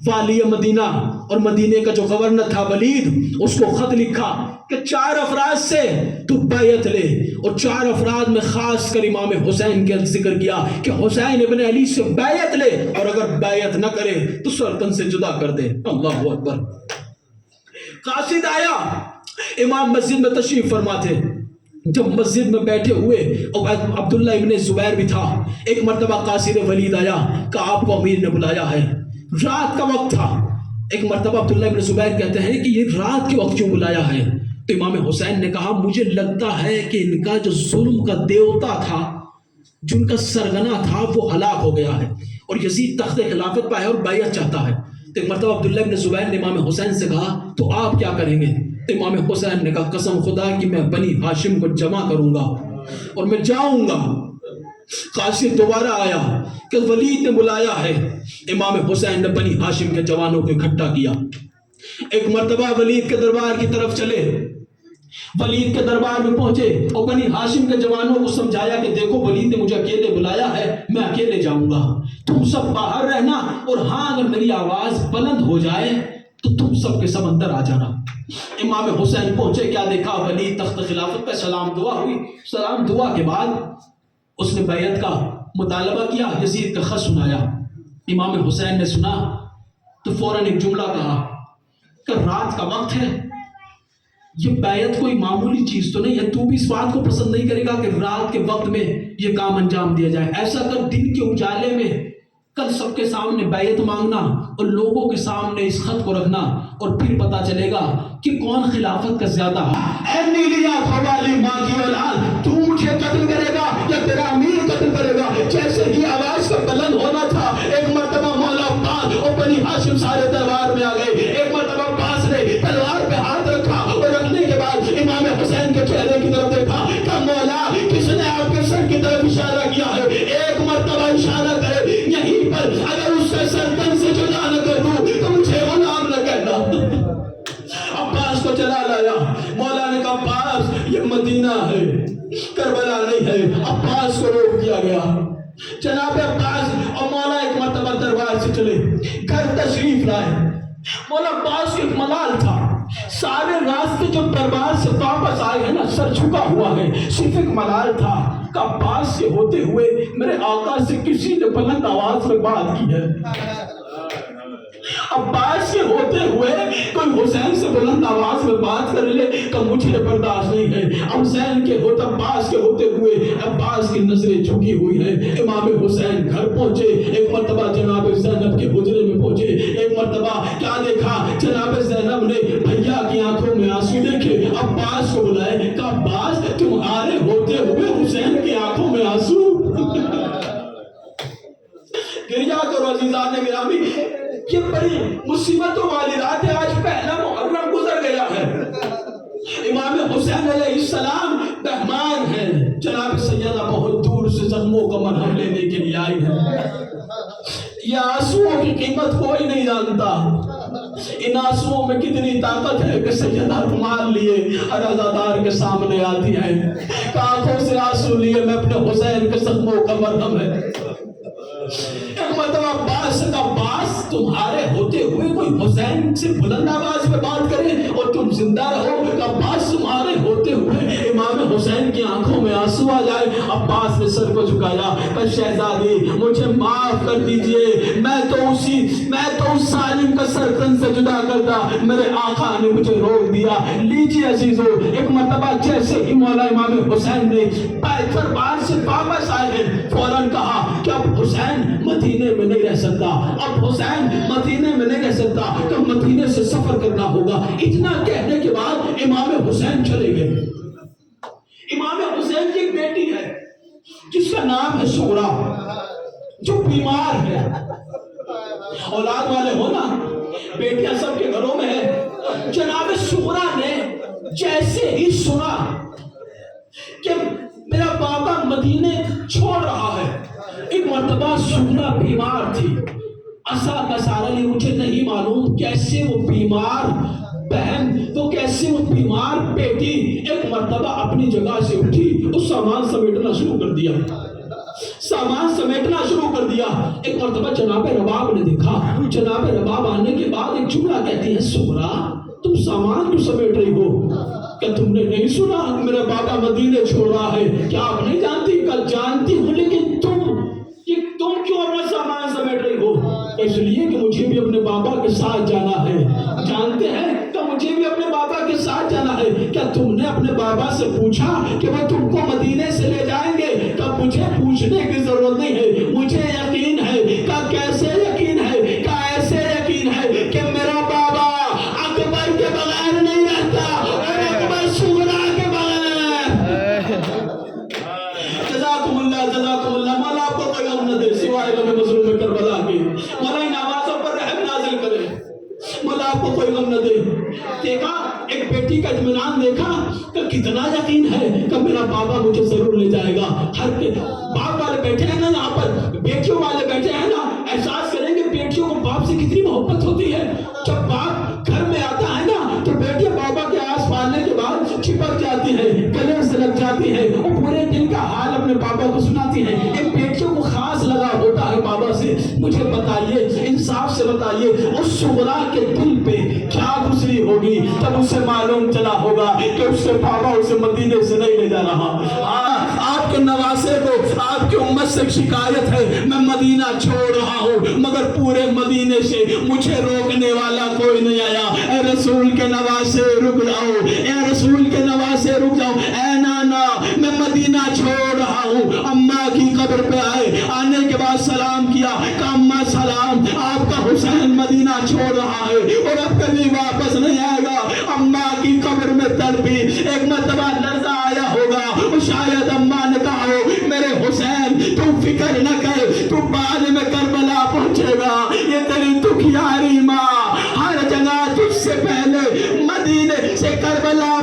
والی مدینہ اور مدینے کا جو گورنر تھا ولید، اس کو خط لکھا کہ 4 افراد سے تو بیعت لے، اور 4 افراد میں خاص کر امام حسین کا ذکر کیا کہ حسین ابن علی سے بیعت لے، اور اگر بیعت نہ کرے تو سلطنت سے جدا کر دے۔ اللہ اکبر۔ قاصد آیا، امام مسجد میں تشریف فرما تھے، جب مسجد میں بیٹھے ہوئے اور عبداللہ ابن زبیر بھی تھا، ایک مرتبہ قاصد ولید آیا کہ آپ کو امیر نے بلایا ہے، رات کا وقت تھا۔ ایک مرتبہ عبداللہ ابن زبیر کہتے ہیں کہ یہ رات کے وقت کیوں بلایا ہے؟ تو امام حسین نے کہا مجھے لگتا ہے کہ ان کا جو ظلم کا دیوتا تھا، جن کا سرغنہ تھا، وہ ہلاک ہو گیا ہے اور یزید تخت خلافت پہ ہے اور بیعت چاہتا ہے۔ تو ایک مرتبہ عبداللہ ابن زبیر نے امام حسین سے کہا تو آپ کیا کریں گے؟ تو امام حسین نے کہا قسم خدا کہ میں بنی ہاشم کو جمع کروں گا اور میں جاؤں گا۔ قاصد دوبارہ آیا کہ ولید نے بلایا ہے، امام حسین نے بنی ہاشم کے جوانوں کو اکٹھا کیا۔ ایک مرتبہ ولید کے دربار کی طرف چلے، ولید کے دربار میں پہنچے اور بنی ہاشم کے جوانوں کو سمجھایا کہ دیکھو ولید نے مجھے اکیلے بلایا ہے، میں اکیلے جاؤں گا، تم سب باہر رہنا، اور ہاں اگر میری آواز بلند ہو جائے تو تم سب کے سب اندر آ جانا۔ امام حسین پہنچے، کیا دیکھا؟ ولید تخت خلافت پہ، سلام دعا ہوئی، سلام دعا کے بعد اس نے بیعت کا مطالبہ کیا، یزید کا خط سنایا۔ امام حسین نے سنا تو فوراً ایک جملہ کہا کہ رات کا وقت ہے، یہ بیعت کوئی معمولی چیز تو نہیں ہے، تو بھی اس بات کو پسند نہیں کرے گا کہ رات کے وقت میں یہ کام انجام دیا جائے، ایسا کر دن کے اجالے میں کل سب کے سامنے بیعت مانگنا اور لوگوں کے سامنے اس خط کو رکھنا، اور پھر پتا چلے گا کہ کون خلافت کا زیادہ ہے۔ اے نیلی آنکھوں والی ماں کی اولاد، تو مجھے قتل کرے گا یا تیرا امیر قتل کرے گا؟ جیسے ہی آواز کا بلند ہونا تھا، ایک مرتبہ مولا عباس اور بنی ہاشم سارے دربار میں آ گئے۔ ایک مرتبہ عباس نے تلوار پہ ہاتھ رکھا اور رکھنے کے بعد امام حسین کے چہرے کی طرف دیکھا کہ مولا کس نے آپ کے سر کی طرف اشارہ کیا ہے؟ ایک مرتبہ اشارہ کرے، یہیں پر اگر اس سے سلطنت سے جدا نہ کر دوں تو مجھے غلام نہ کہنا۔ عباس کو چلا لایا، مولا نے کہا عباس یہ مدینہ ہے، کربلا نہیں ہے۔ عباس کو روک دیا گیا۔ جناب عباس اور مولا ایک مرتبہ دربار سے چلے، گھر تشریف لائے۔ مولا عباس کو ایک ملال تھا، سارے راستے جب دربار سے واپس آئے ہیں نا، سر جھکا ہوا ہے، صرف ایک ملال تھا کہ عباس کے ہوتے ہوئے میرے آقا سے کسی نے بلند آواز میں بات کی ہے۔ عباس کے ہوتے ہوئے کوئی حسین سے بلند آواز میں بات کر لے کہ مجھے برداشت نہیں ہے۔ حسین کے ہوتے عباس کے ہوتے ہوئے عباس کی نظریں جھکی ہوئی ہیں۔ امام حسین گھر پہنچے، ایک مرتبہ جناب زینب کے حجرے میں پہنچے، ایک مرتبہ کیا دیکھا؟ جناب زینب نے بھیا کی آنکھوں میں آنسو دیکھے، عباس کو بلائے کہ عباس تمہارے ہوتے ہوئے حسین کی آنکھوں میں آنسو؟ گریا کرو عزیزان گرامی، یہ بڑی مصیبتوں والی رات ہے۔ آج پہلا محرم گزر گیا ہے، امام حسین علیہ السلام مہمان ہیں، جناب سیدہ بہت دور سے زخموں کا مرہم لینے کے لیے آئی ہیں۔ یہ آنسوؤں کی قیمت کوئی نہیں جانتا، ان آنسوؤں میں کتنی طاقت ہے کہ سیدہ رومال لیے عزادار کے سامنے آتی ہے کہ آنکھوں سے آنسو لیے میں اپنے حسین کے زخموں کا مرہم ہے۔ ایک مرتبہ عباس کا عباس تمہارے ہوتے ہوئے کوئی حسین سے بلند آواز میں بات کرے اور تم زندہ رہو، کہ عباس تمہارے ہوتے ہوئے امام حسین کی آنکھوں میں آنسو آ جائے۔ عباس نے سر کو جھکایا کہ شہزادی مجھے معاف کر دیجئے، میں تو اس ظالم کا سلطنت سے جدا کرتا، میرے آقا نے مجھے روک دیا۔ لیجئے عزیزو، ایک مرتبہ جیسے ہی مولا امام حسین نے دربار سے واپس آئے ہیں، فوراً کہا کہ اب حسین مدینے میں نہیں رہ سکتا، اب حسین مدینے میں نہیں رہ سکتا، تو مدینے سے سفر کرنا ہوگا۔ اتنا کہنے کے بعد امام حسین چلے گئے۔ امام حسین کی ایک بیٹی ہے جس کا نام ہے سغرا، جو بیمار ہے۔ اولاد والے ہو نا، بیٹیاں سب کے گھروں میں ہے۔ جناب سغرا نے جیسے ہی سنا کہ میرا بابا مدینے چھوڑ رہا ہے، ایک مرتبہ سغرا بیمار تھی، عصا کا سارا یہ مجھے نہیں معلوم کیسے وہ بیمار بہن تو کیسے وہ بیمار بیٹی ایک مرتبہ اپنی جگہ سے اٹھی، اس سامان سمیٹنا شروع کر دیا، سامان سمیٹنا شروع کر دیا۔ ایک مرتبہ جناب رباب نے دیکھا، جناب رباب آنے کے بعد ایک جملہ کہتی ہے، سغرا تم سامان کیوں سمیٹ رہی ہو؟ کیا تم نے نہیں سنا میرا بابا مدینے چھوڑ رہا ہے؟ کیا آپ نہیں جانتی؟ کل جانتی ہوں، لیکن تم کیوں اپنا سامان سمیٹ رہی ہو؟ اس لیے کہ مجھے بھی اپنے بابا کے ساتھ جانا ہے۔ جانتے ہیں کہ مجھے بھی اپنے بابا کے ساتھ جانا ہے۔ کیا تم نے اپنے بابا سے پوچھا کہ وہ تم کو مدینے سے لے جائیں گے؟ کہ مجھے پوچھنے کی ضرورت نہیں ہے، مجھے یقین ہے۔ کہ کیسے یقین ہے؟ کہ ایسے یقین ہے کہ میرا بابا اکبر کے بغیر نہیں رہتا اور اکبر صغرا کے بغیر۔ جزاکم اللہ، جزاکم اللہ۔ مولا آپ کو کوئی غم نہ دے سوائے غم مظلوم کربلا کے۔ مولا ان آوازوں پر رحم نازل کرے، مولا آپ کو کوئی غم نہ دے۔ دیکھا ایک بیٹی کا اطمینان، دیکھا کہ کتنا یقین ہے کہ میرا بابا مجھے ضرور لے جائے گا۔ ہر باپ والے بیٹھے ہیں نا یہاں پر، بیٹیوں والے بیٹھے ہیں نا، احساس کریں گے بیٹیوں کو باپ سے کتنی محبت ہوتی ہے۔ جب باپ گھر میں آتا ہے نا تو بیٹیاں بابا کے آس پالنے کے بعد چپک جاتی ہیں، گلے سے لگ جاتی ہیں، اور پورے دن کا حال اپنے بابا کو سناتی ہیں۔ ایک بیٹیوں کو خاص لگا ہوتا ہے بابا سے۔ مجھے بتائیے، انصاف سے بتائیے، اس صغرا کے دل پہ کیا گزری ہوگی تب اسے معلوم چلا ہوگا کہ اس سے بابا اسے مدینے سے نہیں لے جا رہا۔ آپ کے نواسے کو، آپ کی امت سے شکایت ہے، میں مدینہ چھوڑ رہا ہوں، مگر پورے مدینے سے مجھے روکنے والا کوئی نہیں آیا۔ اے رسول کے نواسے رک جاؤ، اے رسول کے نواسے رک جاؤ۔ اے نانا میں مدینہ چھوڑ رہا ہوں۔ اماں کی قبر پہ آئے، آنے کے بعد سلام کیا کہ اماں سلام، آپ کا حسین مدینہ چھوڑ رہا ہے اور اب کبھی واپس نہیں آئے گا۔ اماں کی قبر میں تڑپی، ایک مرتبہ لرزہ آیا ہوگا، شاید اماں نے کہا ہو میرے حسین تو فکر نہ کر، تو بعد میں کربلا پہنچے گا۔ یہ تیری دکھیاری ماں ہر جگہ تجھ سے پہلے مدینے سے کربلا